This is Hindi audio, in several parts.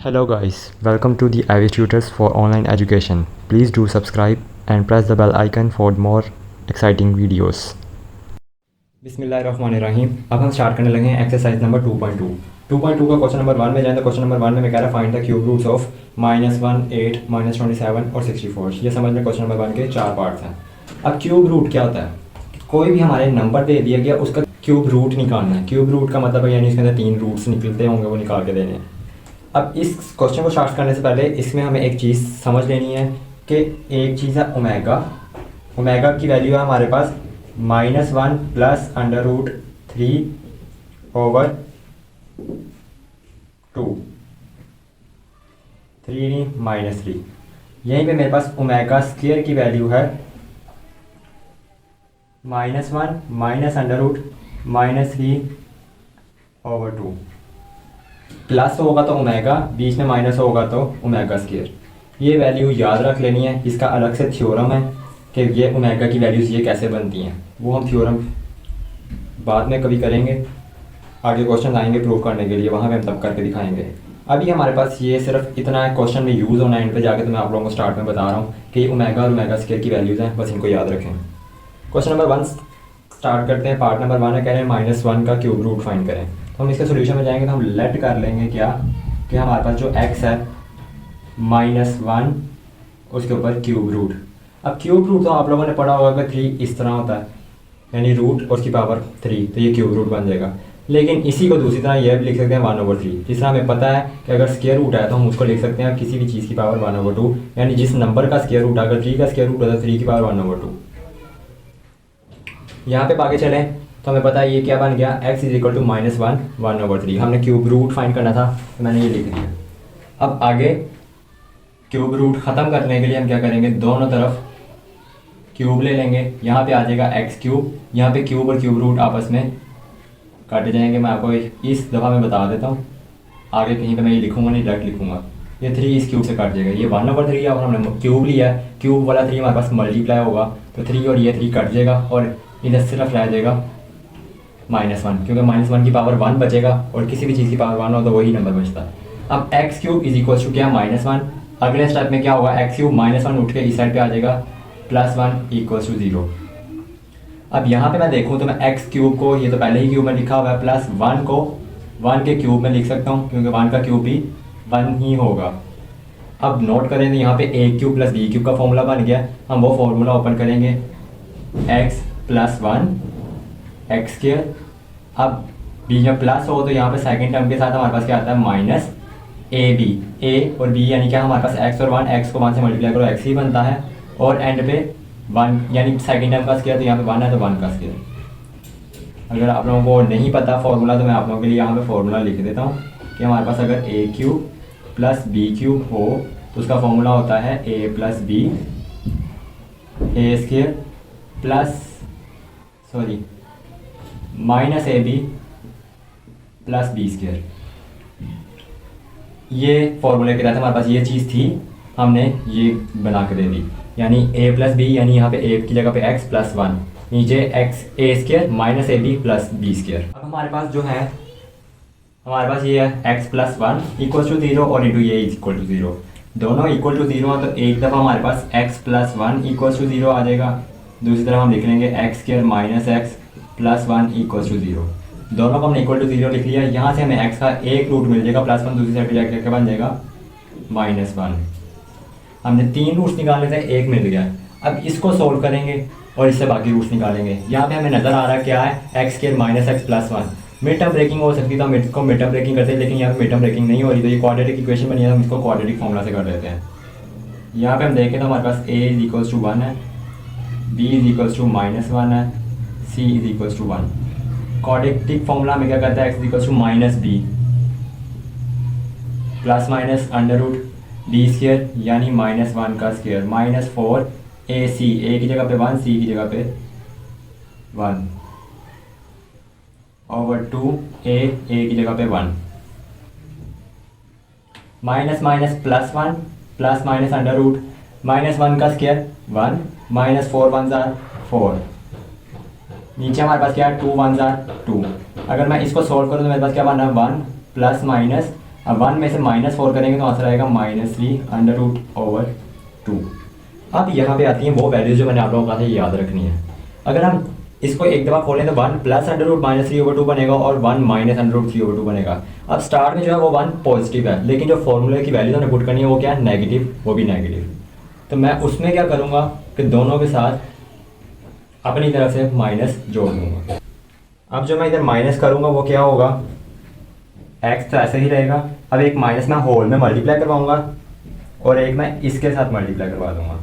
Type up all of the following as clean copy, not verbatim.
Hello guys, welcome to the Ivy Tutors for Online Education. Please do subscribe and press the bell icon for more exciting videos. बिस्मिल्लाहिर्रहमानिर्रहीम। अब हम स्टार्ट करने लगे हैं एक्सरसाइज नंबर 2.2। 2.2 का क्वेश्चन नंबर 1 में जाए तो क्वेश्चन नंबर 1 में मैं कह रहा find the cube roots of -1, 8, -27 और 64। ये समझ में क्वेश्चन नंबर 1 के 4 पार्ट्स हैं। अब क्यूब रूट क्या होता है? कोई भी हमारे नंबर दे दिया गया उसका क्यूब रूट निकालना है। क्यूब रूट का मतलब है यानी इसके अंदर 3 रूट्स निकलते होंगे, वो निकाल के देने हैं। अब इस क्वेश्चन को स्टार्ट करने से पहले इसमें हमें एक चीज़ समझ लेनी है कि एक चीज़ है ओमेगा। ओमेगा की वैल्यू है हमारे पास -1 प्लस √3/2। -3। यहीं पे मेरे पास ओमेगा स्क्वायर की वैल्यू है -1 -√-3/2। प्लस होगा तो ओमेगा, बीच में माइनस होगा तो ओमेगा स्क्वायर। ये वैल्यू याद रख लेनी है। इसका अलग से थ्योरम है कि ये ओमेगा की वैल्यूज़ ये कैसे बनती हैं, वो हम थ्योरम बाद में कभी करेंगे। आगे क्वेश्चन आएंगे प्रूव करने के लिए, वहाँ पे हम तब करके दिखाएंगे। अभी हमारे पास ये सिर्फ इतना है, क्वेश्चन में यूज़ होना है। एंड पे जाके तो मैं आप लोगों को स्टार्ट में बता रहा हूँ कि ओमेगा और ओमेगा स्क्वायर की वैल्यूज़ हैं, बस इनको याद रखें। क्वेश्चन नंबर 1 स्टार्ट करते हैं। पार्ट नंबर 1 है, कह रहे हैं -1 का क्यूब रूट फाइंड करें। तो हम इसके सोल्यूशन में जाएंगे तो हम लेट कर लेंगे क्या कि हमारे पास जो x है -1 उसके ऊपर क्यूब रूट। अब क्यूब रूट तो आप लोगों ने पढ़ा होगा कि 3 इस तरह होता है, यानी रूट और उसकी पावर 3, तो ये क्यूब रूट बन जाएगा। लेकिन इसी को दूसरी तरह ये भी लिख सकते हैं 1/3। जिस तरह हमें पता है कि अगर स्क्वायर रूट है तो हम उसको लिख सकते हैं किसी भी चीज़ की पावर 1/2, यानी जिस नंबर का स्क्वायर रूट अगर 3 का स्क्वायर रूट होता है 3 की पावर 1/2। यहाँ पे आगे चलें तो हमें पता है ये क्या बन गया, x = -1 1/3। हमने क्यूब रूट फाइंड करना था तो मैंने ये लिख दिया। अब आगे क्यूब रूट ख़त्म करने के लिए हम क्या करेंगे, दोनों तरफ क्यूब ले लेंगे। यहाँ पे आ जाएगा x3, यहाँ पे क्यूब और क्यूब रूट आपस में काटे जाएंगे। मैं आपको इस दफ़ा मैं बता देता हूँ, आगे कहीं पे मैं ये लिखूँगा नहीं, डायरेक्ट लिखूँगा। ये 3 इस क्यूब से काट जाएगा, ये 1/3 है और हमने क्यूब लिया है। क्यूब वाला 3 हमारे पास मल्टीप्लाई होगा तो 3 और ये 3 कट जाएगा और इधर सिर्फ रह जाएगा -1, क्योंकि -1 की पावर 1 बचेगा और किसी भी चीज़ की पावर 1 हो तो वही नंबर बचता है। अब x3 = क्या, -1। अगले स्टेप में क्या होगा, x3 -1 उठ के इस साइड पे आ जाएगा, +1 = 0। अब यहाँ पे मैं देखूँ तो मैं x3 को, ये तो पहले ही क्यूब में लिखा हुआ है, +1 को 1 के क्यूब में लिख सकता हूँ क्योंकि 1 का क्यूब भी 1 ही होगा। अब नोट करें तो यहाँ पे a³ + b³ का फॉर्मूला बन गया। हम वो फॉर्मूला ओपन करेंगे, x + 1 x²। अब b जब प्लस हो तो यहाँ पे सेकंड टर्म के साथ हमारे पास क्या आता है, -ab। a और b यानी क्या, हमारे पास x और 1, x को 1 से मल्टीप्लाई करो x ही बनता है, और एंड पे 1 यानी सेकंड टर्म का स्क्वायर, तो यहाँ पे 1 है तो 1 का स्क्वायर। अगर आप लोगों को नहीं पता फॉर्मूला तो मैं आप लोगों के लिए यहाँ पे फॉर्मूला लिख देता हूँ कि हमारे पास अगर a³ + b³ हो तो उसका फॉर्मूला होता है a + b a² plus -ab + b²। ये फॉर्मूले के तहत हमारे पास ये चीज़ थी, हमने ये बना के दे दी, यानी a + b, यानी यहाँ पे a की जगह पे x + 1, नीचे x a² -ab + b²। अब हमारे पास जो है, हमारे पास ये है x + 1 = 0 और इंटू ये = 0, दोनों = 0 तो एक दफ़ा हमारे पास x + 1 = 0 आ जाएगा, दूसरी तरफ हम लिख लेंगे x² - x + 1 = 0। दोनों को हमने =0 लिख लिया। यहाँ से हमें x का एक रूट मिल जाएगा, +1 दूसरी साइड पे जाके क्या बन जाएगा, -1। हमने 3 रूट्स निकालने थे, एक मिल गया। अब इसको सोल्व करेंगे और इससे बाकी रूट्स निकालेंगे। यहाँ पे हमें नज़र आ रहा है क्या है, x² - x + 1। Mid term breaking हो सकती है तो हम इसको मिड टर्म ब्रेकिंग करते हैं, लेकिन यहाँ पे मिड टर्म ब्रेकिंग नहीं हो रही तो ये क्वाड्रेटिक इक्वेशन बनी है, हम इसको क्वाड्रेटिक फॉर्मूला से कर देते हैं। यहाँ पे हम देखें तो हमारे पास a = 1 है, b = -1 है, c = 1। क्वाड्रेटिक फॉर्मूला में क्या करता है, x = -b + √b² यानी -1 का स्क्वायर, -4ac, a की जगह पे 1, c की जगह पे 1/2a, a की जगह पे 1, --- +1 +- -1 का स्क्वायर 1, -4 1 4, नीचे हमारे पास क्या है, 2 1 2। अगर मैं इसको सोल्व करूँ तो मेरे पास क्या बना, 1 + अब 1 में से -4 करेंगे तो आंसर आएगा -3 √2। अब यहाँ पे आती हैं वो वैल्यूज जो मैंने आप लोगों को कहा था ये याद रखनी है। अगर हम इसको एक दफ़ा खोलें तो 1 + √-3/2 बनेगा और 1 -√3/2 बनेगा। अब स्टार्ट में जो है वो 1 पॉजिटिव है, लेकिन जो फॉर्मूले की वैल्यू हमने पुट करनी है वो क्या है, नेगेटिव, वो भी नेगेटिव। तो मैं उसमें क्या करूँगा कि दोनों के साथ अपनी तरफ से माइनस जोड़ दूँगा। अब जो मैं इधर माइनस करूँगा वो क्या होगा, एक्स तो ऐसे ही रहेगा। अब एक माइनस मैं होल में मल्टीप्लाई करवाऊँगा और एक मैं इसके साथ मल्टीप्लाई करवा दूँगा।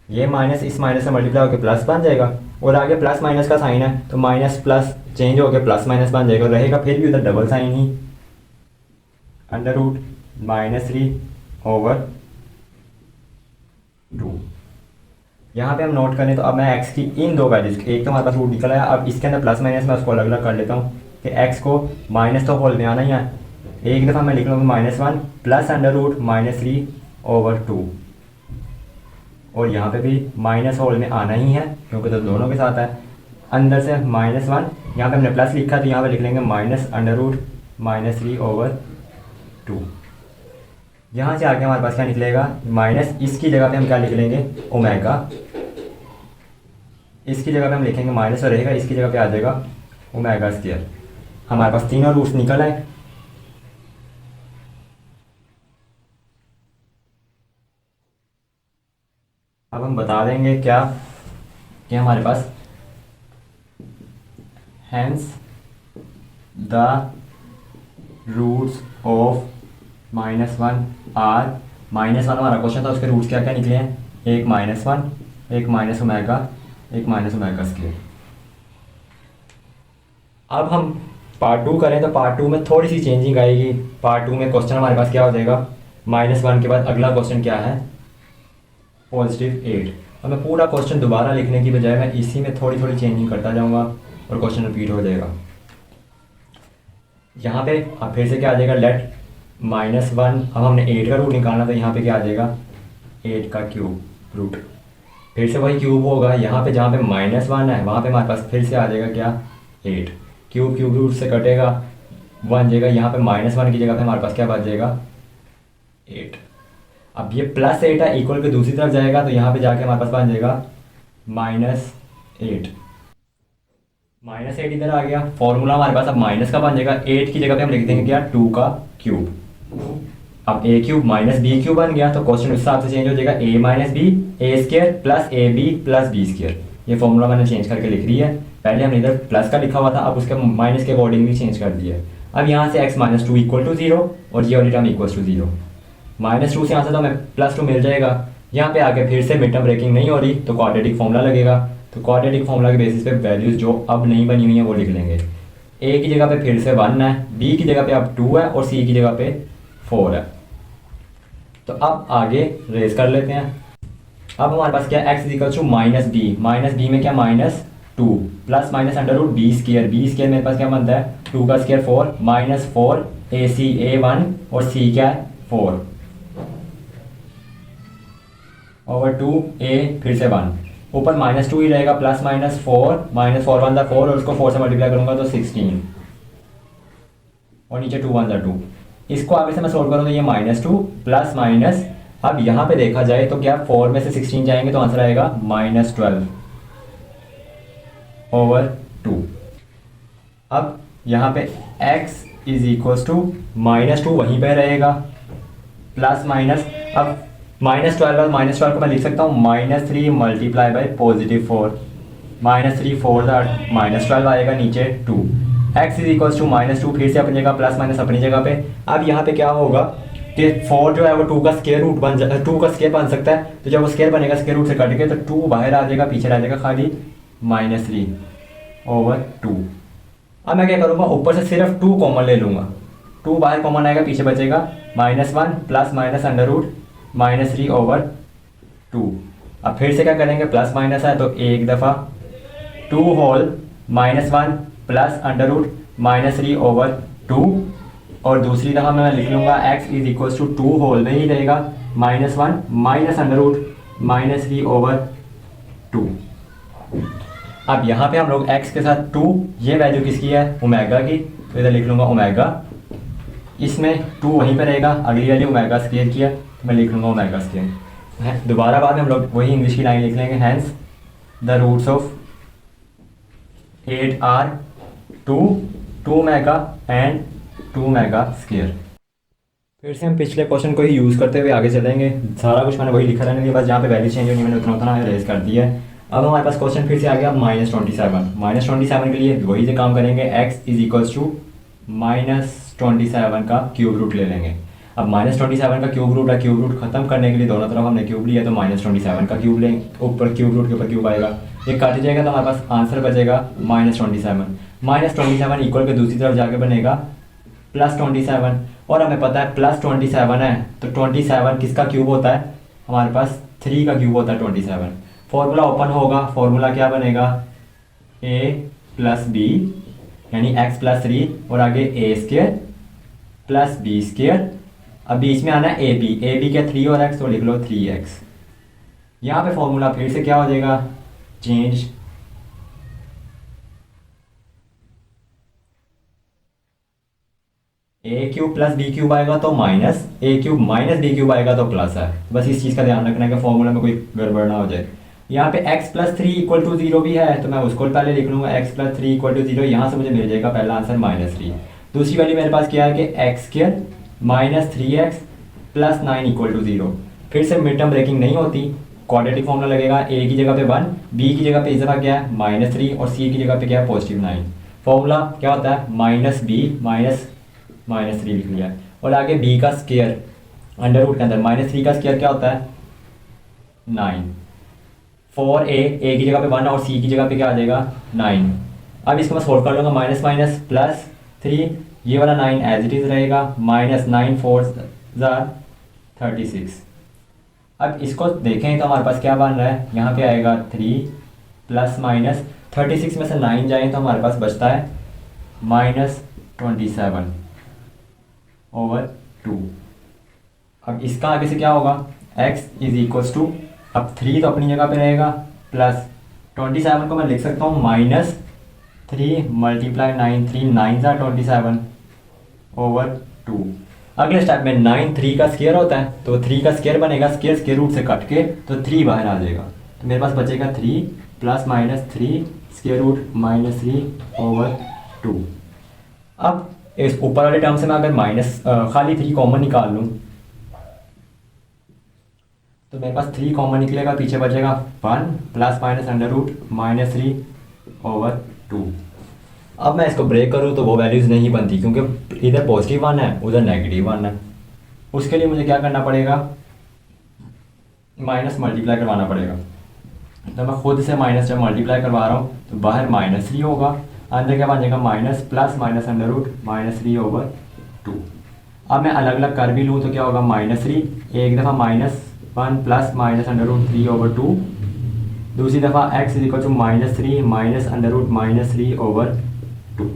ये माइनस इस माइनस से मल्टीप्लाई होकर प्लस बन जाएगा और आगे प्लस माइनस का साइन है तो माइनस प्लस चेंज होकर प्लस माइनस बन जाएगा, रहेगा फिर भी उधर डबल साइन ही, √-3/2। यहाँ पे हम नोट करें तो अब मैं x की इन दो वैल्यूज, एक तो हमारे पास रूट निकल आया, अब इसके अंदर प्लस माइनस मैं उसको अलग अलग कर लेता हूँ कि x को माइनस तो होल में आना ही है। एक दफ़ा मैं लिख लूँगा -1 + √-3/2 और यहाँ पे भी माइनस होल में आना ही है क्योंकि तो दोनों के साथ है। अंदर से -1, यहाँ पे हमने प्लस लिखा तो यहाँ पे लिख लेंगे -√-3/2। यहाँ से आके हमारे पास क्या निकलेगा, माइनस इसकी जगह पे हम क्या लिख लेंगे, ओमेगा। इसकी जगह पे हम लिखेंगे माइनस और रहेगा, इसकी जगह पे आ जाएगा ओमेगा स्क्वायर। हमारे पास तीनों रूट्स निकल आए। अब हम बता देंगे क्या कि हमारे पास hence the roots of -1 are, -1 हमारा क्वेश्चन था, उसके रूट्स क्या क्या निकले हैं, एक -1, एक माइनस ओमेगा, एक माइनस ओमेगा स्क्वायर। अब हम पार्ट 2 करें तो पार्ट 2 में थोड़ी सी चेंजिंग आएगी। पार्ट 2 में क्वेश्चन हमारे पास क्या हो जाएगा, -1 के बाद अगला क्वेश्चन क्या है, +8। अब मैं पूरा क्वेश्चन दोबारा लिखने की बजाय मैं इसी में थोड़ी थोड़ी चेंजिंग करता जाऊंगा और क्वेश्चन रिपीट हो जाएगा। यहाँ पे अब फिर से क्या आ जाएगा, लेट -1, अब हमने 8 का रूट निकालना तो यहाँ पे क्या आ जाएगा, 8 का क्यूब रूट, फिर से वही क्यूब होगा। यहाँ पे जहाँ पे -1 है वहाँ पे हमारे पास फिर से आ जाएगा क्या, 8, क्यूब क्यूब रूट से कटेगा 1 जाएगा, यहाँ पे -1 की जगह पे हमारे पास क्या बच जाएगा, 8। अब ये +8 है, इक्वल के दूसरी तरफ जाएगा तो यहाँ पे जाके हमारे पास बन जाएगा -8। -8 इधर आ गया, फॉर्मूला हमारे पास अब माइनस का बन जाएगा। 8 की जगह पे हम लिख देंगे क्या, 2 का क्यूब। अब a क्यूब -b क्यूब बन गया तो क्वेश्चन उस हिसाब से चेंज हो जाएगा, a - b a² + ab + b²। ये फॉर्मूला मैंने चेंज करके लिख दी है। पहले हमने इधर प्लस का लिखा हुआ था, अब उसके माइनस के अकॉर्डिंग भी चेंज कर दिया है। अब यहाँ से x - 2 = 0 और ये वाली टर्म = 0। -2 से यहाँ से तो हमें +2 मिल जाएगा। यहाँ पे आके फिर से मिड टर्म ब्रेकिंग नहीं हो रही तो क्वाड्रेटिक फॉर्मूला लगेगा। तो क्वाड्रेटिक फॉर्मूला के बेसिस पे वैल्यूज जो अब नहीं बनी हुई हैं वो लिख लेंगे। a की जगह पे फिर से 1 है, b की जगह पे अब 2 है और c की जगह पे 4 है। तो अब आगे रेज कर लेते हैं। अब हमारे पास क्या है, x = -b, -b में क्या -2 प्लस माइनस √b², b² मेरे पास क्या बनता है, 2 का स्क्वायर 4 -4 ac a1 और c क्या है 4 ओवर 2a फिर से 1, ऊपर -2 ही रहेगा, +-4 -4 1 4 और उसको 4 से मल्टीप्लाई करूंगा तो 16 और नीचे 2 1 2। इसको आगे से मैं सोल्व करूँ तो ये -2 प्लस माइनस, अब यहाँ पे देखा जाए तो क्या 4 में से 16 जाएंगे तो आंसर आएगा -12 ओवर 2। अब यहाँ पे x = -2 वहीं पे रहेगा, प्लस माइनस, अब -12 और -12 को मैं लिख सकता हूँ -3 × +4, -3 4 -12 आएगा, नीचे 2। x = -2 फिर से अपनी जगह, प्लस माइनस अपनी जगह पे। अब यहाँ पे क्या होगा कि 4 जो है वो 2 का स्क्वायर रूट बन 2 का स्क्वायर बन सकता है, तो जब वो स्क्वायर बनेगा स्क्वायर रूट से कट के तो 2 बाहर आ जाएगा, पीछे रह जाएगा खाली -3 ओवर 2। अब मैं क्या करूँगा, ऊपर से सिर्फ 2 कॉमन ले लूँगा, 2 बाहर कॉमन आएगा, पीछे बचेगा -1 प्लस माइनस √-3 ओवर 2। अब फिर से क्या करेंगे, प्लस माइनस है तो एक दफ़ा 2 होल -1 प्लस √-3 ओवर 2 और दूसरी दफ़ा मैं लिख लूँगा x = 2 होल में ही रहेगा, -1 माइनस √-3 ओवर 2। अब यहाँ पे हम लोग x के साथ 2, ये वैल्यू किसकी है, ओमेगा की, तो इधर लिख लूँगा ओमेगा इसमें 2 वहीं पे रहेगा, अगली वाली ओमेगा स्क्वायर किया तो मैं लिख लूँगा ओमेगा स्क्वायर। दोबारा बाद में हम लोग वही इंग्लिश की लाइन लिख लेंगे, hence the roots of 8 are 2 omega and 2 omega square. फिर से हम पिछले क्वेश्चन को ही यूज़ करते हुए आगे चलेंगे। सारा कुछ मैंने वही लिखा रहने दिया, बस जहाँ पे वैल्यू चेंज होनी मैंने उतना उतना रेज कर दिया है। अब हमारे पास क्वेश्चन फिर से आ गया -27 के लिए वही से काम करेंगे, x इज इक्वल्स टू -27 का क्यूब रूट ले लेंगे। अब -27 का क्यूब रूट है, क्यूब रूट खत्म करने के लिए दोनों तरफ हमने क्यूब लिया तो -27 का क्यूब लेंगे, ऊपर क्यूब रूट के ऊपर क्यूब आएगा, ये काट जाएगा तो हमारे पास आंसर बचेगा -27 इक्वल के दूसरी तरफ जाके बनेगा +27, और हमें पता है +27 है तो 27 किसका क्यूब होता है, हमारे पास 3 का क्यूब होता है 27। फॉर्मूला ओपन होगा, फॉर्मूला क्या बनेगा, a + b यानी x + 3 और आगे a² + b²। अब बीच में आना है a b क्या 3 और x, तो लिख लो 3x। यहाँ पे फॉर्मूला फिर से क्या हो जाएगा, चेंज a³ + b³ आएगा तो -a³ - b³ आएगा तो प्लस है। बस इस चीज़ का ध्यान रखना है कि फॉर्मूला में कोई गड़बड़ ना हो जाए। यहाँ पे x + 3 = 0 भी है तो मैं उसको पहले लिख लूँगा, x + 3 = 0, यहाँ से मुझे मिल जाएगा पहला आंसर -3। दूसरी वैल्यू मेरे पास क्या है कि x² - 3x + 9 = 0। फिर से मिड टर्म ब्रेकिंग नहीं होती, क्वाड्रेटिक फॉर्मूला लगेगा, a की जगह पे 1, b की जगह पे इस दफ़ा क्या है -3 और c की जगह पे क्या है +9। फॉर्मूला क्या होता है -b -3 लिख लिया, और आगे b का स्क्वायर अंडर रूट के अंदर -3 का स्क्वायर क्या होता है 9। 4a की जगह पे 1 और c की जगह पे क्या आ जाएगा 9। अब इसको मैं सोल्व कर लूँगा, -3, ये वाला 9 एज इट इज़ रहेगा, -9 4 36। अब इसको देखें तो हमारे पास क्या बन रहा है, यहाँ पे आएगा 3 ± 36 में से 9 जाएँ तो हमारे पास बचता है -27/2। अब इसका आगे से क्या होगा, x = अब 3 तो अपनी जगह पे रहेगा, प्लस 27 को मैं लिख सकता हूँ -3 × 9 3 9 27/2। अगले स्टेप में 9 3 का स्क्वायर होता है तो 3 का स्क्वायर बनेगा, स्क्वायर रूट से कट के तो 3 बाहर आ जाएगा, तो मेरे पास बचेगा 3 ± 3 √-3/2। अब इस ऊपर वाले टर्म से मैं अगर खाली 3 कॉमन निकाल लूँ तो मेरे पास 3 कॉमन निकलेगा, पीछे बचेगा 1 ± √-3/2। अब मैं इसको ब्रेक करूँ तो वो वैल्यूज़ नहीं बनती क्योंकि इधर +1 है उधर -1 है। उसके लिए मुझे क्या करना पड़ेगा, माइनस मल्टीप्लाई करवाना पड़ेगा। तो मैं खुद से माइनस जब मल्टीप्लाई करवा रहा हूँ तो बाहर -3 होगा, अंदर क्या बन जाएगा ±, √-3/2। अब मैं अलग अलग कर भी लूँ तो क्या होगा, -3 एक दफ़ा -1 ±√3/2, दूसरी दफ़ा x = -3 -√-3/2।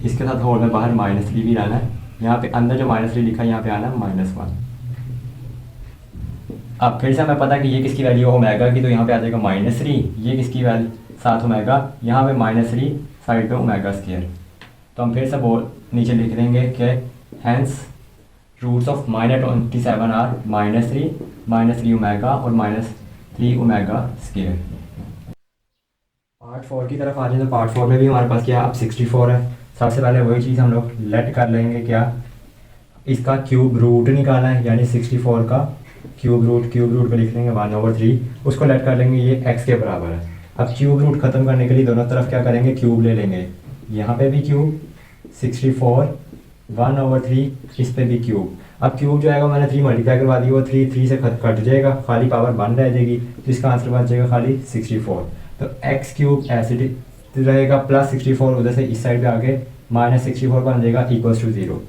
इसके साथ होल में बाहर -3 भी लाना है, यहाँ पे अंदर जो -3 लिखा है यहाँ पे आना है -1। अब फिर से हमें पता है कि ये किसकी वैल्यू है ओमेगा की, तो यहाँ पे आ जाएगा -3, ये किसकी वैल्यू साथ ओमेगा, यहाँ पे -3 साइड पे ओमेगा स्क्वायर। तो हम फिर से नीचे लिख देंगे कि hence roots of -27 are -3 omega और -3 ओमेगा स्क्वायर। पार्ट 4 की तरफ आ जाए तो पार्ट 4 में भी हमारे पास क्या अब 64 है। सबसे पहले वही चीज़ हम लोग लेट कर लेंगे, क्या इसका क्यूब रूट निकालना है, यानी 64 का क्यूब रूट को लिख लेंगे 1/3, उसको लेट कर लेंगे, ये x के बराबर है। अब क्यूब रूट ख़त्म करने के लिए दोनों तरफ क्या करेंगे, क्यूब ले लेंगे, यहाँ पे भी क्यूब 64 1/3, इस पे भी क्यूब। अब क्यूब जो आएगा मैंने 3 मल्टीप्लाई करवा दी, वो 3 से कट जाएगा, खाली पावर 1 रह जाएगी, तो इसका आंसर बन जाएगा खाली 64। तो x³ ऐसे रहेगा +64, उधर से इस साइड पे आके -64 बन जाएगा =0।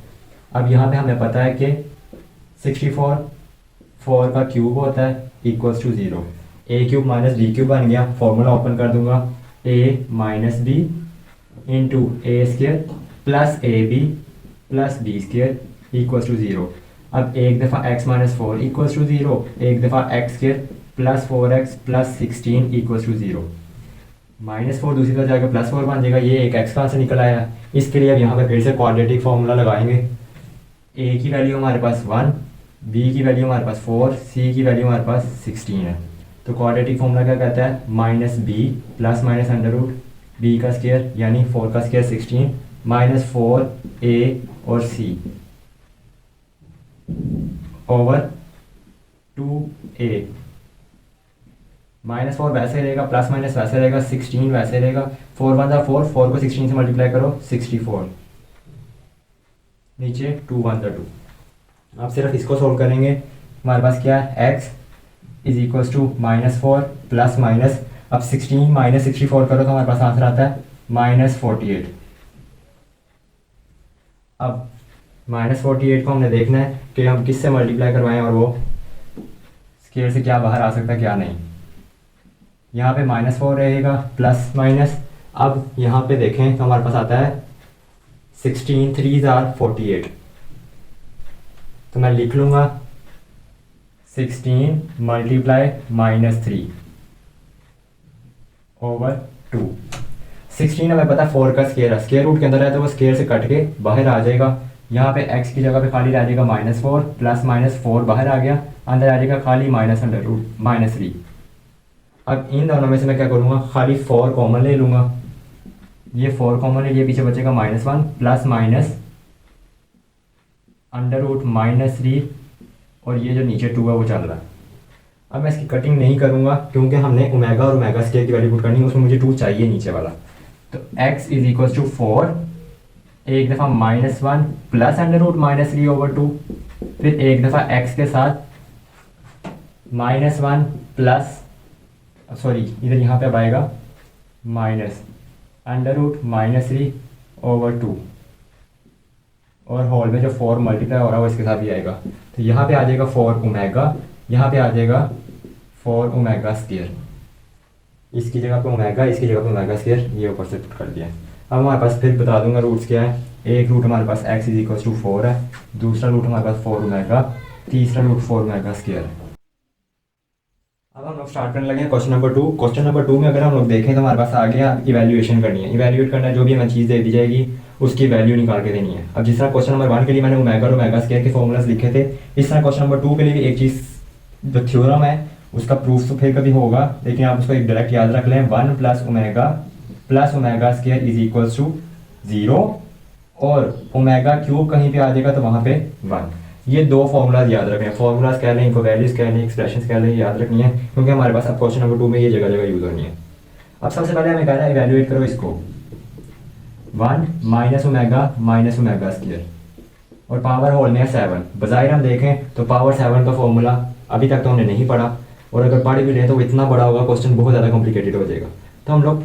अब यहाँ पे हमें पता है कि 64 4 का क्यूब होता है =0, a³ - b³ बन गया। फॉर्मूला ओपन कर दूंगा, a - b × a² + ab + b² = 0। अब एक दफ़ा x - 4 = 0, एक दफ़ा x² + 4x + 16 = 0। -4 दूसरी तरफ जाकर +4 बन जाएगा, ये एक x कहाँ से निकल आया, इसके लिए अब यहाँ पे फिर से क्वाड्रेटिक फॉर्मूला लगाएंगे। ए की वैल्यू हमारे पास 1, बी की वैल्यू हमारे पास 4, सी की वैल्यू हमारे पास 16 है। तो क्वाड्रेटिक फॉर्मूला क्या कहता है, minus b plus minus under root b का स्क्वायर यानी 4 का स्क्वायर 16 माइनस 4 ए और सी ओवर 2a। माइनस 4 वैसे रहेगा, प्लस माइनस वैसे रहेगा, 16 वैसे रहेगा। 4 1 4, 4 को 16 से मल्टीप्लाई करो 64, नीचे 2 1 2। अब सिर्फ इसको सोल्व करेंगे। हमारे पास क्या है, x is equals to -4 plus minus, अब 16 माइनस 64 करो तो हमारे पास आंसर आता है -48। अब -48 को हमने देखना है कि हम किससे मल्टीप्लाई करवाएं और वो स्केल से क्या बाहर आ सकता है क्या नहीं। यहाँ पे -4 रहेगा प्लस माइनस, अब यहाँ पे देखें तो हमारे पास आता है 16 3 आर 48। तो मैं लिख लूँगा 16 मल्टीप्लाई -3 ओवर 2। 16 हमें पता है 4 का स्केयर है, स्केयर रूट के अंदर है तो वो स्केयर से कट के बाहर आ जाएगा। यहाँ पे x की जगह पे खाली रह जाएगा -4 प्लस -4 बाहर आ गया, अंदर आ जाएगा खाली -3। अब इन दोनों में से मैं क्या करूँगा, खाली 4 कॉमन ले लूँगा। ये 4 कॉमन ले, ये पीछे बचेगा -1 प्लस माइनस √-3 और ये जो नीचे 2 है वो चल रहा है। अब मैं इसकी कटिंग नहीं करूँगा क्योंकि हमने ओमेगा और ओमेगा स्केयर की वैल्यू पुट करनी है, उसमें मुझे 2 चाहिए नीचे वाला। तो x इज इक्वल टू 4, एक दफ़ा -1 प्लस √-3 ओवर 2, फिर एक दफ़ा x के साथ -1 प्लस इधर यहाँ पे अब आएगा -√-3 ओवर 2 और होल में जो 4 मल्टीप्लाई हो रहा है वो इसके साथ भी आएगा। तो यहाँ पे आ जाएगा 4 ओमेगा, यहाँ पे आ जाएगा 4 ओमेगा स्क्वायर। इसकी जगह पे ओमेगा, इसकी जगह पे ओमेगा स्क्वायर, ये ऊपर से पुट कर दिया। अब हमारे पास फिर बता दूंगा रूट्स क्या है। एक रूट हमारे पास x इज इक्वल टू 4 है, दूसरा रूट हमारे पास 4 ओमेगा, तीसरा रूट 4 ओमेगा स्क्वायर है। अब हम लोग स्टार्ट करने लगे हैं क्वेश्चन नंबर 2। क्वेश्चन नंबर 2 में अगर हम लोग देखें तो हमारे पास आ गया इवैल्यूएशन करनी है। इवैल्यूएट करना है, जो भी हमें चीज़ दे दी जाएगी उसकी वैल्यू निकाल के देनी है। अब जिस तरह क्वेश्चन नंबर 1 के लिए मैंने ओमेगा और ओमेगा स्क्वायर के फॉर्मूलाज लिखे थे, इस तरह क्वेश्चन नंबर 2 के लिए भी एक चीज़, जो थ्योरम है उसका प्रूफ तो फिर कभी होगा, लेकिन आप उसको एक डायरेक्ट याद रख लें। 1 plus omega square is equals to 0 और ओमेगा क्यूब कहीं पे आ जाएगा तो वहाँ पे 1। ये 2 फॉर्मूलाज याद रखने हैं। फॉर्मूलाज कह लें, इनको वैल्यूज कह लें, एक्सप्रेशंस कह लें, याद रखनी है क्योंकि हमारे पास अब क्वेश्चन नंबर 2 में ये जगह जगह यूज़ होनी है। अब सबसे पहले हमें कह रहा है इवैल्यूएट करो इसको, 1 माइनस ओमेगा स्क्वायर और पावर होल में है 7। बज़ाहिर हम देखें तो पावर 7 का फॉर्मूला अभी तक तो हमने नहीं पढ़ा, और अगर पढ़ भी लें तो वो इतना बड़ा होगा, क्वेश्चन बहुत ज़्यादा कॉम्प्लिकेटेड हो जाएगा। तो हम लोग,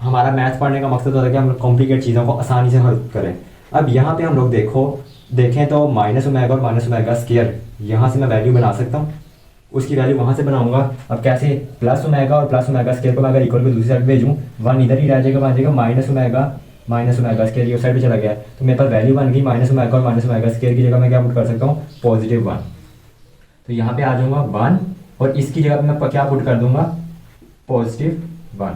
हमारा मैथ पढ़ने का मकसद होता है कि हम लोग कॉम्प्लिकेट चीज़ों को आसानी से हल करें। अब यहाँ पे हम लोग देखें तो माइनस ओमेगा और माइनस ओमेगा स्क्वायर, यहाँ से मैं वैल्यू बना सकता हूँ, उसकी वैल्यू वहाँ से बनाऊंगा। अब कैसे, प्लस ओमेगा और प्लस ओमेगा स्क्वायर को मैं अगर इक्वल को दूसरी साइड भेजूँ, 1 इधर ही रह जाएगा, बन जाएगा माइनस ओमेगा स्क्वायर, ये उस साइड पे चला गया, तो मेरे पास वैल्यू बन गई माइनस ओमेगा और माइनस ओमेगा स्क्वायर की जगह मैं क्या पुट कर सकता हूँ, +1। तो यहाँ पे आ जाऊँगा 1 और इसकी जगह मैं क्या पुट कर दूंगा, +1,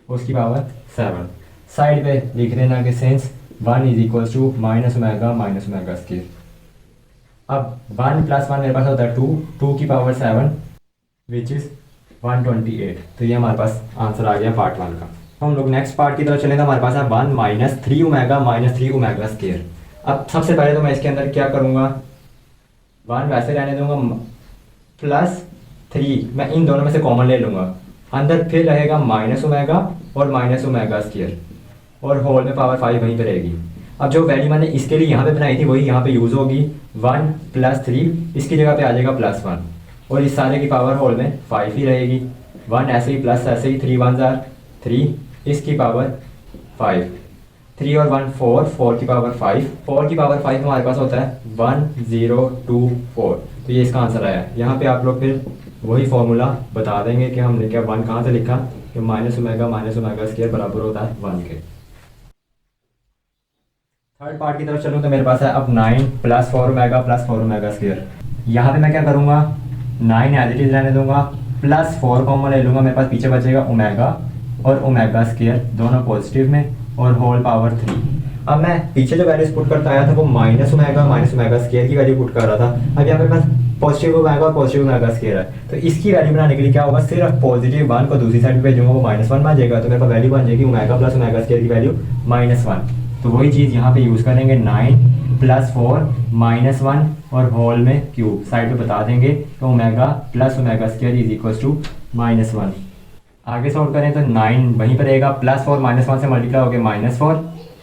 उसकी पावर 7। साइड पे लिख देना कि since 1 is equal to minus omega square. अब 1 + 1 मेरे पास होता है 2 की पावर 7 विच इज़ 128। तो ये हमारे पास आंसर आ गया पार्ट 1 का। हम लोग नेक्स्ट पार्ट की तरफ चले तो हमारे पास है 1 - 3 ओमेगा स्क्वायर। अब सबसे पहले तो मैं इसके अंदर क्या करूँगा, 1 वैसे रहने दूंगा, +3 मैं इन दोनों में से कॉमन ले लूँगा, अंदर फिर रहेगा माइनस ओमेगा और माइनस ओमेगा स्क्वायर और होल में पावर 5 वहीं पे रहेगी। अब जो वैल्यू मैंने इसके लिए यहाँ पे बनाई थी वही यहाँ पे यूज़ होगी, 1 + 3 इसकी जगह पे आ जाएगा +1 और इस सारे की पावर होल में 5 ही रहेगी। 1 ऐसे ही प्लस ऐसे ही, 3 1 ज़ार 3, इसकी पावर 5, 3 और 1 4 की पावर 5, 4 की पावर 5 हमारे पास होता है 1024। तो ये इसका आंसर आया। यहाँ पे आप लोग फिर वही फॉर्मूला बता देंगे कि हमने क्या 1 कहाँ से लिखा, कि माइनस ओमेगा स्क्वायर बराबर होता है 1 के। थर्ड पार्ट की तरफ चलूँ तो मेरे पास है अब 9 + 4 ओमेगा स्क्वायर। यहाँ पे मैं क्या करूँगा, 9 एज इट इज रहने दूंगा, +4 कॉमन ले लूँगा, मेरे पास पीछे बचेगा ओमेगा और ओमेगा स्क्वायर दोनों पॉजिटिव में, और होल पावर 3। अब मैं पीछे जो वैल्यूज पुट करता आया था वो माइनस ओमेगा स्केयर की वैल्यू पुट कर रहा था। अब यहाँ पे पास पॉजिटिव ओमेगा और पॉजिटिव ओमेगा स्केयर है, तो इसकी वैल्यू बनाने के लिए क्या होगा, सिर्फ पॉजिटिव 1 को दूसरी साइड पे भेजूंगा, वो -1 बन जाएगा, तो मेरे पास वैल्यू बन जाएगी ओमेगा प्लस ओमेगा स्केयर की वैल्यू -1। तो वही चीज़ यहाँ पे यूज़ करेंगे, 9 + 4 -1 और होल में क्यूब साइड पे बता देंगे, तो omega plus omega square is equal to -1। आगे सॉल्व करें तो 9 वहीं पर रहेगा, +4 -1 से मल्टीप्लाई हो गया -4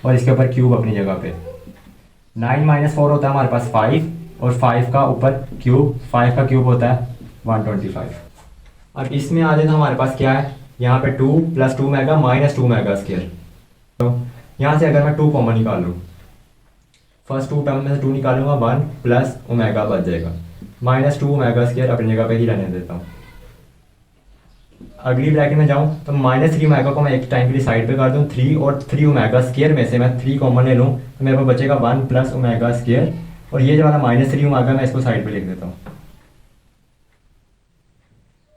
और इसके ऊपर क्यूब अपनी जगह पे। 9 - 4 होता है हमारे पास 5 और 5 का ऊपर क्यूब, 5 का क्यूब होता है 125। अब इसमें आ जाए तो हमारे पास क्या है, यहाँ पे 2 + 2 ओमेगा -2 ओमेगा स्केयर। तो यहाँ से अगर मैं 2 कॉमन निकाल लूँ, फर्स्ट 2 टर्म में से 2 निकालूंगा, 1 प्लस ओमेगा बच जाएगा, -2 ओमेगा स्केयर अपनी जगह पे ही रहने देता हूँ। अगली ब्रैकेट में जाऊँ तो -3 ओमेगा को मैं एक टाइम के लिए साइड पे कर दूँ, 3 और 3 ओमेगा स्केयर में से मैं 3 कॉमन ले लूँ तो मेरे पास बचेगा 1 प्लस ओमेगा स्केयर, और ये जो वाला -3 ओमेगा मैं इसको साइड पे लिख देता हूँ।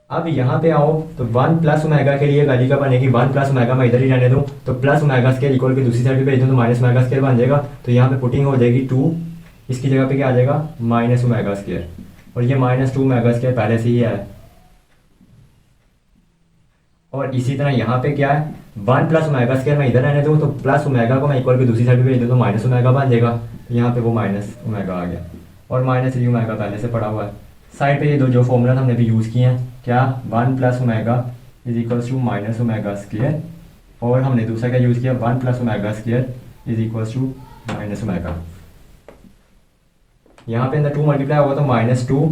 अब यहाँ पे आओ तो 1 प्लस ओमेगा के लिए वैल्यू क्या बनेगी, 1 प्लस ओमेगा मैं इधर ही रहने दूँ, तो प्लस ओमेगा स्केयर इक्वल के दूसरी साइड पे भेज दूँ तो माइनस ओमेगा स्केयर बन जाएगा, तो यहाँ पे पुटिंग हो जाएगी 2, इसकी जगह पे क्या आ जाएगा माइनस ओमेगा स्केयर, और ये -2 ओमेगा स्केयर पहले से ही है। और इसी तरह यहाँ पे क्या है, 1 प्लस ओमेगा स्केयर मैं इधर रहने दूँ तो प्लस ओमेगा को मैं इक्वल के दूसरी साइड पे भेज दूँ तो माइनस ओमेगा बन जाएगा, तो यहाँ पे वो माइनस ओमेगा आ गया, और -3 ओमेगा पहले से पड़ा हुआ है। साइड पे ये दो जो फॉर्मूला हमने भी यूज़ किए हैं, क्या 1 plus omega is equals to minus omega square, और हमने दूसरा क्या यूज़ किया 1 plus omega square is equals to minus omega. यहाँ पे अंदर 2 मल्टीप्लाई होगा तो -2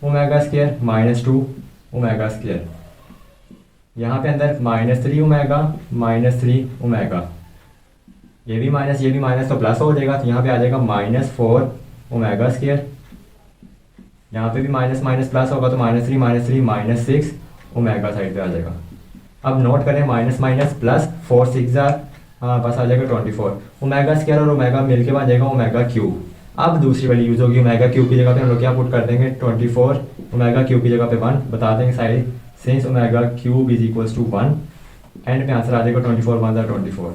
ओमेगा स्केयर -2 ओमेगा स्केयर, यहाँ पे अंदर -3 ओमेगा -3 ओमेगा, ये भी माइनस तो प्लस हो जाएगा, तो यहाँ पे आ जाएगा -4 ओमेगा स्केयर, यहाँ पे भी माइनस प्लस होगा तो -3 -6 ओमेगा साइड पे आ जाएगा। अब नोट करें माइनस प्लस 4 6 बस आ जाएगा 24 ओमेगा स्केयर, और ओमेगा मिलके बन जाएगा ओमेगा क्यूब। अब दूसरी वाली यूज़ होगी ओमेगा क्यूब की जगह पे हम लोग क्या पुट कर देंगे 24 ओमेगा क्यूब की जगह पे 1 बता देंगे side, since omega cube is equals to 1, and पे आंसर आ जाएगा 24 1 24।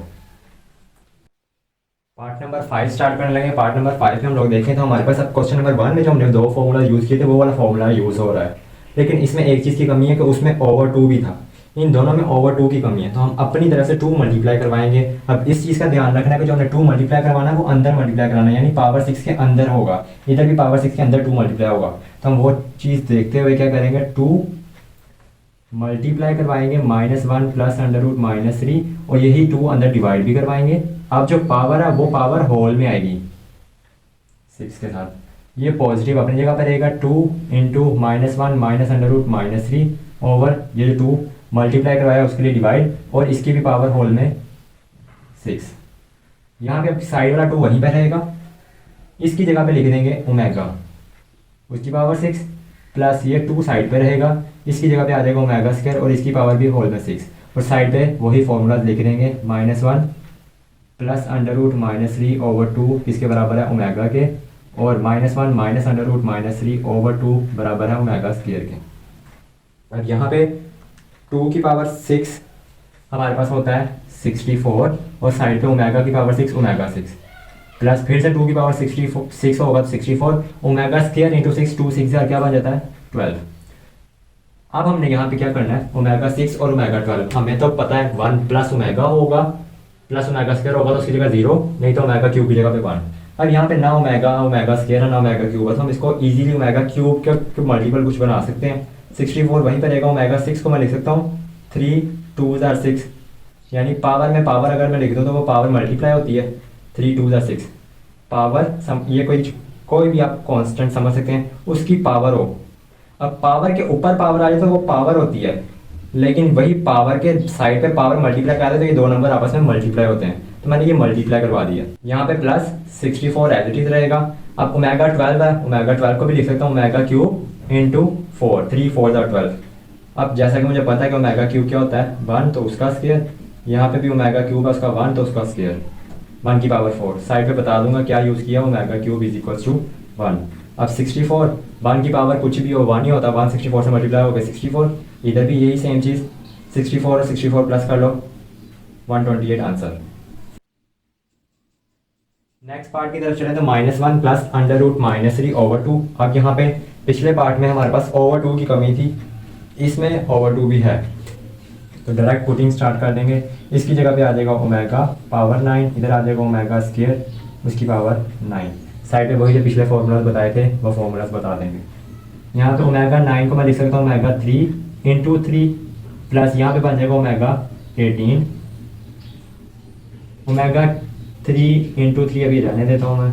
पार्ट नंबर 5 स्टार्ट करने लगे। पार्ट नंबर 5 में हम लोग देखें तो हमारे पास अब क्वेश्चन नंबर 1 में जो हमने 2 फॉर्मूला यूज़ किए थे वो वाला फॉर्मूला यूज़ हो रहा है, लेकिन इसमें एक चीज़ की कमी है कि उसमें ओवर 2 भी था, इन दोनों में ओवर 2 की कमी है, तो हम अपनी तरफ से 2 मल्टीप्लाई करवाएंगे। अब इस चीज़ का ध्यान रखना है कि जो हमने 2 मल्टीप्लाई करवाना है वो अंदर मल्टीप्लाई कराना है, यानी पावर 6 के अंदर होगा, इधर भी पावर 6 के अंदर 2 मल्टीप्लाई होगा, तो हम वो चीज़ देखते हुए क्या करेंगे 2 मल्टीप्लाई करवाएंगे -1 प्लस √-3, और यही 2 अंदर डिवाइड भी करवाएंगे। अब जो पावर है वो पावर होल में आएगी 6 के साथ, ये पॉजिटिव अपनी जगह पर रहेगा, 2 × -1 -√-3 ओवर ये 2 मल्टीप्लाई करवाया उसके लिए डिवाइड, और इसकी भी पावर होल में 6। यहाँ पे साइड वाला 2 वहीं पर रहेगा, इसकी जगह पे लिख देंगे ओमेगा, उसकी पावर 6 प्लस ये 2 साइड पे रहेगा, इसकी जगह पे आ जाएगा ओमेगा स्केयर, और इसकी पावर भी होल में 6, और साइड पे वही फॉर्मूला लिख देंगे -1 प्लस √-3 ओवर 2 किसके बराबर है ओमेगा के, और -1 माइनस √-3 ओवर 2 बराबर है ओमेगा स्केयर के। अब यहाँ पे 2 की पावर 6 हमारे पास होता है 64, और साइड पे ओमेगा की पावर 6 ओमेगा 6, प्लस फिर से 2 की पावर 6 होगा तो 64 ओमेगा स्केयर इंटू 6, 2 6 क्या बन जाता है 12। अब हमने यहाँ पे क्या करना है ओमेगा 6 और ओमेगा 12, हमें तो पता है 1 प्लस ओमेगा होगा प्लस ओमेगा स्केयर होगा तो उसकी जगह 0, नहीं तो ओमेगा क्यूब की जगह पे 1। अब यहाँ पे ना ओमेगा स्केयर है ना ओमेगा क्यूब है, तो हम इसको इजीली ओमेगा क्यूब के मल्टीपल कुछ बना सकते हैं। 64 वहीं पर रहेगा, ओमेगा 6 को मैं लिख सकता हूँ 3 2 6, यानी पावर में पावर अगर मैं लिख दूँ तो वो पावर मल्टीप्लाई होती है, 3 2 6 पावर ये कोई भी आप कांस्टेंट समझ सकते हैं उसकी पावर हो। अब पावर के ऊपर पावर आ जाए तो वो पावर होती है, लेकिन वही पावर के साइड पे पावर मल्टीप्लाई करा दे तो ये 2 नंबर आपस में मल्टीप्लाई होते हैं, तो मैंने ये मल्टीप्लाई करवा दिया। यहाँ पे प्लस 64 एज इट इज रहेगा। अब ओमेगा 12 है, ओमेगा 12 को भी लिख सकता हूँ ओमेगा क्यूब इंटू 4, 3 4 12। अब जैसा कि मुझे पता है कि ओमेगा क्यूब क्या होता है 1 तो उसका स्केयर, यहाँ पे भी ओमेगा क्यूब है उसका 1 तो उसका स्केयर 1 की पावर 4, साइड पे बता दूंगा क्या यूज़ किया omega cube is equal to 1। अब 64 1 की पावर कुछ भी हो 1 ही होता है, 1 64 से मल्टीप्लाई हो गया 64, इधर भी यही सेम चीज़ 64 और 64 प्लस कर लो 128 आंसर। नेक्स्ट पार्ट की तरफ चले तो -1 प्लस अंडर रूट -3/2। अब यहाँ पे पिछले पार्ट में हमारे पास ओवर 2 की कमी थी, इसमें ओवर 2 भी है, तो डायरेक्ट पुटिंग स्टार्ट कर देंगे। इसकी जगह पे आ जाएगा ओमेगा पावर 9, इधर आ जाएगा ओमेगा स्क्वायर उसकी पावर 9। साइड पे वही जो पिछले फॉर्मूलाज बताए थे वो फॉर्मूलाज बता देंगे। यहाँ पे ओमेगा 9 को मैं लिख सकता हूँ ओमेगा 3 इंटू 3 प्लस यहाँ पे बन जाएगा ओमेगा 18, ओमेगा 3 इंटू 3 अभी रहने देता हूँ मैं।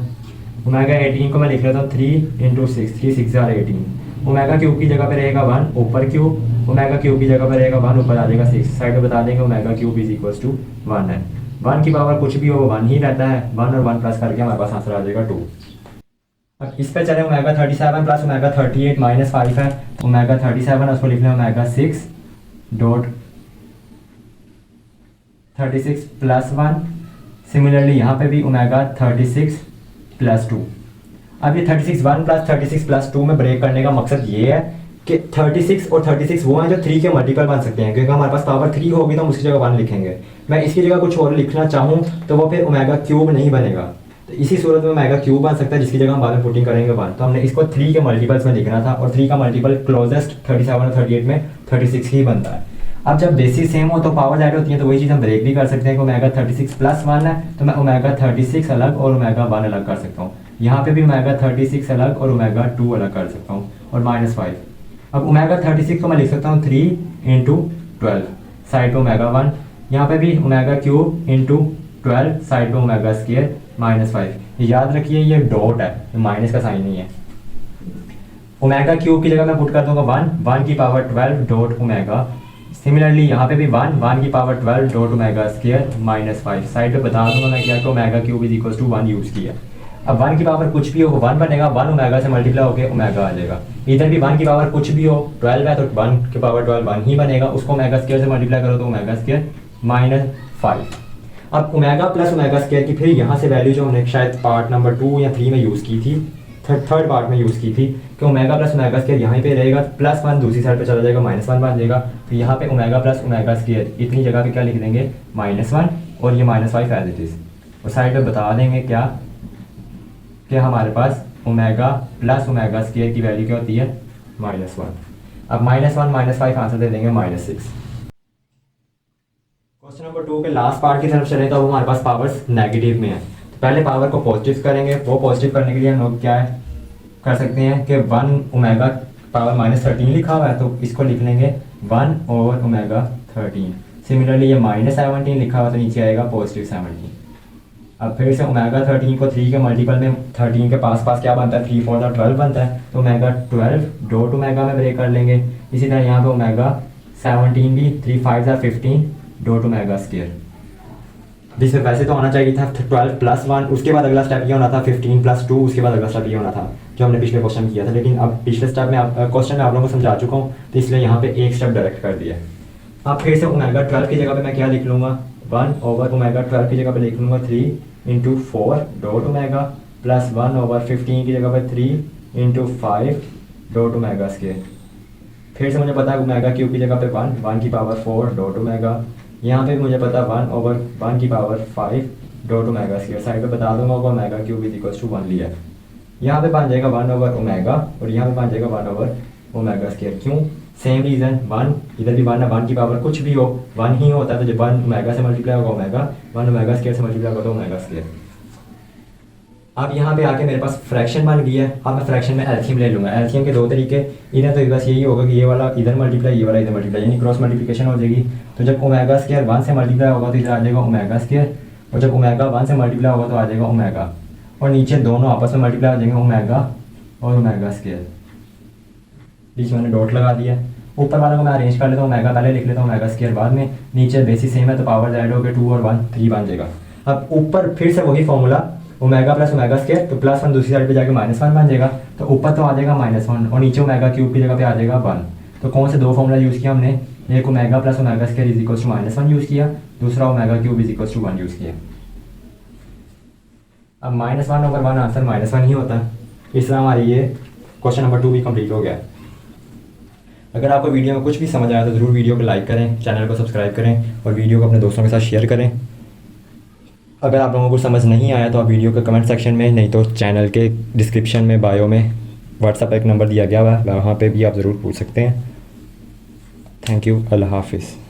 ओमेगा 18 को मैं लिख लेता हूँ 3 इंटू 6, 3 6 18। ओमेगा क्यूब की जगह पे रहेगा 1 ऊपर क्यूब, ओमेगा क्यूब की जगह पे रहेगा 1 ऊपर आ जाएगा 6। साइड पे बता देंगे omega cube is equals to 1 है। 1 की पावर कुछ भी हो 1 ही रहता है, 1 और 1 प्लस करके हमारे पास आंसर आ जाएगा 2। अब इस पे चले ओमेगा 37 प्लस ओमेगा 38 माइनस 5 है, ओमेगा 37 उसको लिख लें ओमेगा 6 डॉट 36 प्लस 1। सिमिलरली यहाँ पे भी ओमेगा 36 प्लस 2। अब ये 36 1 प्लस 36 प्लस 2 में ब्रेक करने का मकसद ये है कि 36 और 36 वो हैं जो 3 के मल्टीपल बन सकते हैं, क्योंकि हमारे पास पावर 3 होगी तो हम उसकी जगह 1 लिखेंगे। मैं इसकी जगह कुछ और लिखना चाहूँ तो वो फिर ओमेगा क्यूब नहीं बनेगा, तो इसी सूरत में ओमेगा क्यूब बन सकता है जिसकी जगह हम बाद में पुटिंग करेंगे 1। तो हमने इसको 3 के मल्टीपल्स में लिखना था, और 3 का मल्टीपल क्लोजेस्ट 37 और 38 में 36 ही बनता है। अब जब बेसिस सेम हो तो पावर ऐड होती है, तो वही चीज़ हम ब्रेक भी कर सकते हैं कि ओमेगा 36 प्लस 1 है तो मैं ओमेगा 36 अलग और ओमेगा 1 अलग कर सकता हूँ। यहाँ पे भी ओमेगा 36 अलग और ओमेगा 2 अलग कर सकता हूँ, और -5। अब ओमेगा 36 को मैं लिख सकता हूँ 3 इंटू 12, साइड पे ओमेगा 1। यहाँ पे भी ओमेगा क्यूब इंटू 12, साइड पे ओमेगा स्क्वायर -5। याद रखिए ये डॉट है, माइनस का साइन नहीं है। ओमेगा क्यूब की जगह मैं पुट कर दूंगा 1 की पावर 12 डॉट ओमेगा। सिमिलरली यहाँ पे भी 1 की power 12 dot omega square -5। Side पे बता दूंगा मैं क्या कि omega cube is equal to 1 use किया। अब 1 की पावर कुछ भी हो 1 बनेगा, 1 ओमेगा से मल्टीप्लाई होकर ओमेगा आ जाएगा। इधर भी 1 की पावर कुछ भी हो 12 है तो 1 की पावर 12 1 ही बनेगा, उसको ओमेगा स्क्वायर से मल्टीप्लाई करो तो ओमेगा स्क्वायर -5। अब ओमेगा प्लस ओमेगा स्क्वायर की फिर यहाँ से वैल्यू जो हमने शायद पार्ट नंबर 2 या 3 में यूज़ की थी, थर्ड पार्ट में यूज़ की थी कि ओमेगा प्लस ओमेगा स्क्वायर यहाँ पे रहेगा, +1 दूसरी साइड पे चला जाएगा -1 बन जाएगा। तो यहाँ पे ओमेगा प्लस ओमेगा स्क्वायर इतनी जगह पे क्या लिख देंगे -1 और ये -5 एज इट इज़, और साइड पे बता देंगे क्या कि हमारे पास ओमेगा प्लस ओमेगा स्क्वायर की वैल्यू क्या होती है -1। अब -1 -5 आंसर दे देंगे -6। क्वेश्चन नंबर 2 के लास्ट पार्ट की तरफ चले तो अब हमारे पास पावर्स नेगेटिव में है, तो पहले पावर को पॉजिटिव करेंगे। वो पॉजिटिव करने के लिए हम लोग क्या है कर सकते हैं कि 1 ओमेगा पावर -13 लिखा हुआ है तो इसको लिख लेंगे 1 ओवर ओमेगा 13। सिमिलरली ये -17 लिखा हुआ तो नीचे आएगा +17। अब फिर से ओमेगा 13 को 3 के मल्टीपल में 13 के पास क्या बनता है 3 4 12 बनता है, तो ओमेगा 12 डॉट ओमेगा में ब्रेक कर लेंगे। इसी तरह यहाँ पे ओमेगा 17 भी 3 5 15 डॉट ओमेगा स्क्वायर, जिसमें वैसे तो होना चाहिए था 12 प्लस 1, उसके बाद अगला स्टेप ये होना था 15 प्लस 2, उसके बाद अगला स्टेप ये होना था जो हमने पिछले क्वेश्चन किया था। लेकिन अब पिछले स्टेप में क्वेश्चन में आप लोगों को समझा चुका हूँ, तो इसलिए यहाँ पे एक स्टेप डायरेक्ट कर दिया। अब फिर से ओमेगा 12 की जगह पे मैं क्या लिख लूँगा 1 ओवर ओमेगा 12 की जगह पे लिख लूँगा 3 into 4 dot omega plus 1 over 15 की जगह पे 3 इंटू 5 डॉट ओमेगा स्क्वायर। फिर से मुझे पता है ओमेगा क्यूब की जगह पे 1 की पावर 4 डॉट ओमेगा। यहाँ पे मुझे पता 1 ओवर 1 की power 5 dot omega square. Side पे बता दूंगा omega cube is equals to 1 लिया। यहाँ पे बन जाएगा 1 ओवर ओमेगा और यहाँ पे बन जाएगा 1 ओवर ओमेगा स्क्वायर। क्यों? सेम रीज़न, 1 इधर भी 1 है, 1 की पावर कुछ भी हो 1 ही होता है, तो जब 1 ओमेगा से मल्टीप्लाई होगा ओमेगा, 1 ओमेगा स्क्वायर से मल्टीप्लाई होगा तो ओमेगा स्क्वायर। अब यहाँ पे आके मेरे पास फ्रैक्शन बन गया है। अब मैं फ्रैक्शन में एल्शियम ले लूँगा। एल्शियम के दो तरीके, इधर तो बस यही होगा कि ये वाला इधर मल्टीप्लाई, ये वाला इधर मल्टीप्लाई, यानी क्रॉस मल्टीप्लिकेशन हो जाएगी। तो जब ओमेगा स्क्वायर 1 से मल्टीप्लाई होगा तो इधर आ जाएगा ओमेगा स्क्वायर, और जब ओमेगा 1 से मल्टीप्लाई होगा तो आ जाएगा ओमेगा, और नीचे दोनों आपस में मल्टीप्लाई हो जाएंगे ओमेगा और ओमेगा स्क्वायर। बीच में मैंने डॉट लगा दिया। ऊपर वाला को मैं अरेंज कर लेता हूँ, ओमेगा पहले लिख लेता हूँ, ओमेगा स्क्वायर बाद में। नीचे बेसिस सेम है तो पावर ऐड हो गए 2 और 1 3 बन जाएगा। अब ऊपर फिर से वही formula omega plus omega square, तो +1 दूसरी साइड पे जाके -1 बन जाएगा, तो ऊपर तो आ जाएगा -1 और नीचे ओमेगा क्यूब की जगह पे आ जाएगा 1। तो कौन से दो फॉर्मूला यूज़ किया हमने? एक omega plus omega square is equals to -1 use किया, दूसरा omega cube is equals to 1 use किया। अब -1 ओवर 1 आंसर -1 ही होता है। इस तरह हमारी ये क्वेश्चन नंबर 2 भी कंप्लीट हो गया। अगर आपको वीडियो में कुछ भी समझ आया तो ज़रूर वीडियो को लाइक करें, चैनल को सब्सक्राइब करें और वीडियो को अपने दोस्तों के साथ शेयर करें। अगर आप लोगों को समझ नहीं आया तो आप वीडियो के कमेंट सेक्शन में, नहीं तो चैनल के डिस्क्रिप्शन में बायो में व्हाट्सएप एक नंबर दिया गया हुआ है, वहाँ पे भी आप ज़रूर पूछ सकते हैं। Thank you. अल्लाह हाफिज़।